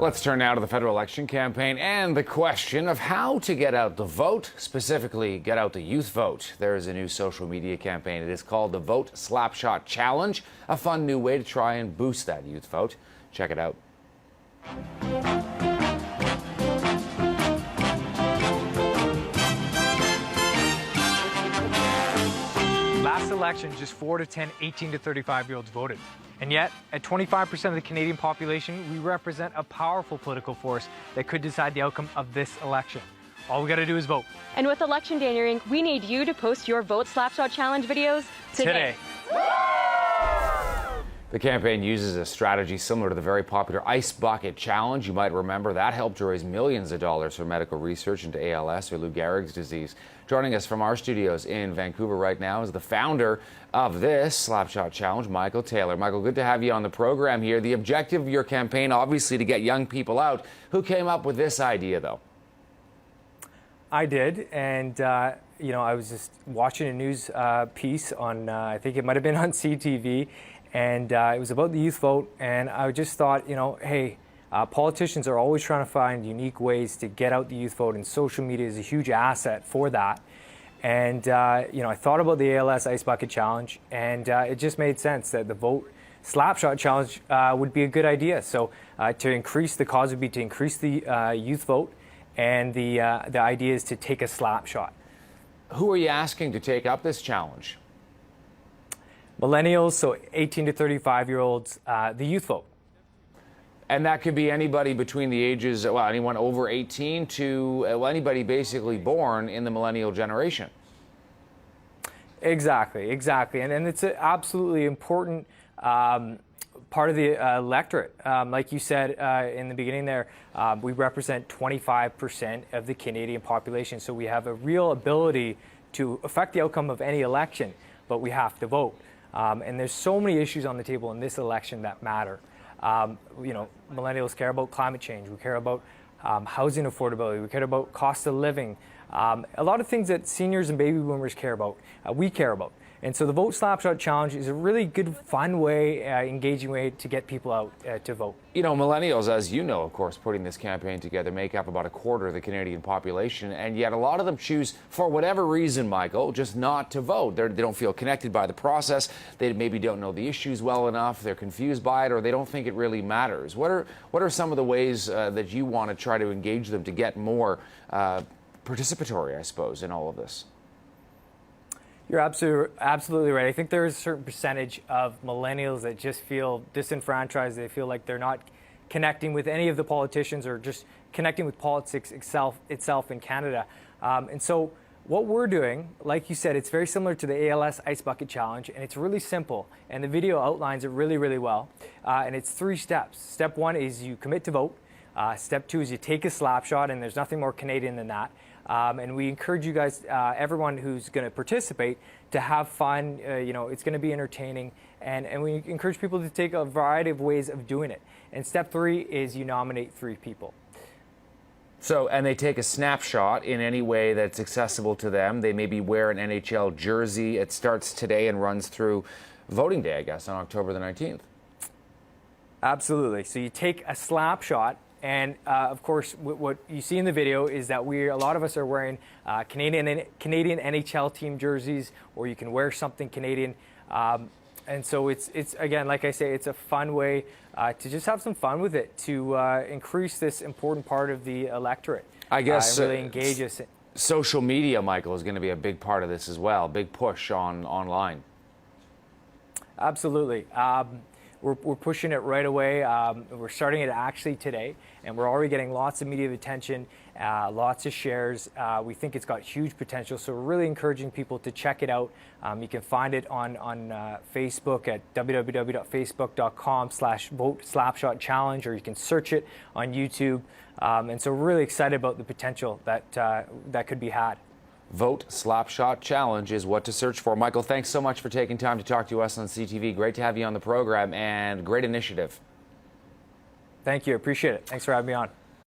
Let's turn now to the federal election campaign and the question of how to get out the vote, specifically get out the youth vote. There is a new social media campaign. It is called the Vote Slapshot Challenge, a fun new way to try and boost that youth vote. Check it out. Last election, just 4 to 10 18 to 35-year-olds voted. And yet, at 25% of the Canadian population, we represent a powerful political force that could decide the outcome of this election. All we got to do is vote. And with Election Day nearing, we need you to post your Vote Slapshot Challenge videos today. The campaign uses a strategy similar to the very popular Ice Bucket Challenge. You might remember that helped to raise millions of dollars for medical research into ALS or Lou Gehrig's disease. Joining us from our studios in Vancouver right now is the founder of this Slapshot Challenge, Michael Taylor. Michael, good to have you on the program here. The objective of your campaign, obviously, to get young people out. Who came up with this idea, though? I did, and I was just watching a news piece on, I think it might have been on CTV, and it was about the youth vote, and I just thought, hey, politicians are always trying to find unique ways to get out the youth vote, and social media is a huge asset for that. And, I thought about the ALS Ice Bucket Challenge, and it just made sense that the Vote Slapshot Challenge would be a good idea. So to increase, the cause would be to increase the youth vote, and the idea is to take a slap shot. Who are you asking to take up this challenge? Millennials, so 18 to 35-year-olds, the youth vote. And that could be anybody between the ages, anyone over 18 to anybody basically born in the millennial generation. Exactly. And it's an absolutely important part of the electorate. Like you said in the beginning there, we represent 25% of the Canadian population, so we have a real ability to affect the outcome of any election, but we have to vote. And there's so many issues on the table in this election that matter. Millennials care about climate change. We care about housing affordability. We care about cost of living. A lot of things that seniors and baby boomers care about, we care about. And so the Vote Slapshot Challenge is a really good, fun way, engaging way to get people out to vote. Millennials, as you know, of course, putting this campaign together, make up about a quarter of the Canadian population, and yet a lot of them choose, for whatever reason, Michael, just not to vote. They don't feel connected by the process. They maybe don't know the issues well enough. They're confused by it, or they don't think it really matters. What are some of the ways that you want to try to engage them to get more participatory, I suppose, in all of this? You're absolutely right. I think there is a certain percentage of millennials that just feel disenfranchised. They feel like they're not connecting with any of the politicians or just connecting with politics itself in Canada. And so what we're doing, like you said, it's very similar to the ALS Ice Bucket Challenge, and it's really simple. And the video outlines it really, really well. And it's 3 steps. Step 1 is you commit to vote. Step 2 is you take a slap shot, and there's nothing more Canadian than that. And we encourage you guys, everyone who's going to participate, to have fun. It's going to be entertaining. And we encourage people to take a variety of ways of doing it. And step 3 is you nominate 3 people. So, and they take a snapshot in any way that's accessible to them. They maybe wear an NHL jersey. It starts today and runs through voting day, I guess, on October the 19th. Absolutely. So you take a slap shot. And of course, what you see in the video is that a lot of us are wearing Canadian NHL team jerseys, or you can wear something Canadian. And so it's again, like I say, it's a fun way to just have some fun with it, to increase this important part of the electorate. I guess and really engage us. Social media, Michael, is going to be a big part of this as well. Big push online. Absolutely. We're pushing it right away. We're starting it actually today, and we're already getting lots of media attention, lots of shares. We think it's got huge potential, so we're really encouraging people to check it out. You can find it on Facebook at www.facebook.com/Vote Slapshot Challenge, or you can search it on YouTube. And so we're really excited about the potential that could be had. Vote Slapshot Challenge is what to search for. Michael, thanks so much for taking time to talk to us on CTV. Great to have you on the program, and great initiative. Thank you. Appreciate it. Thanks for having me on.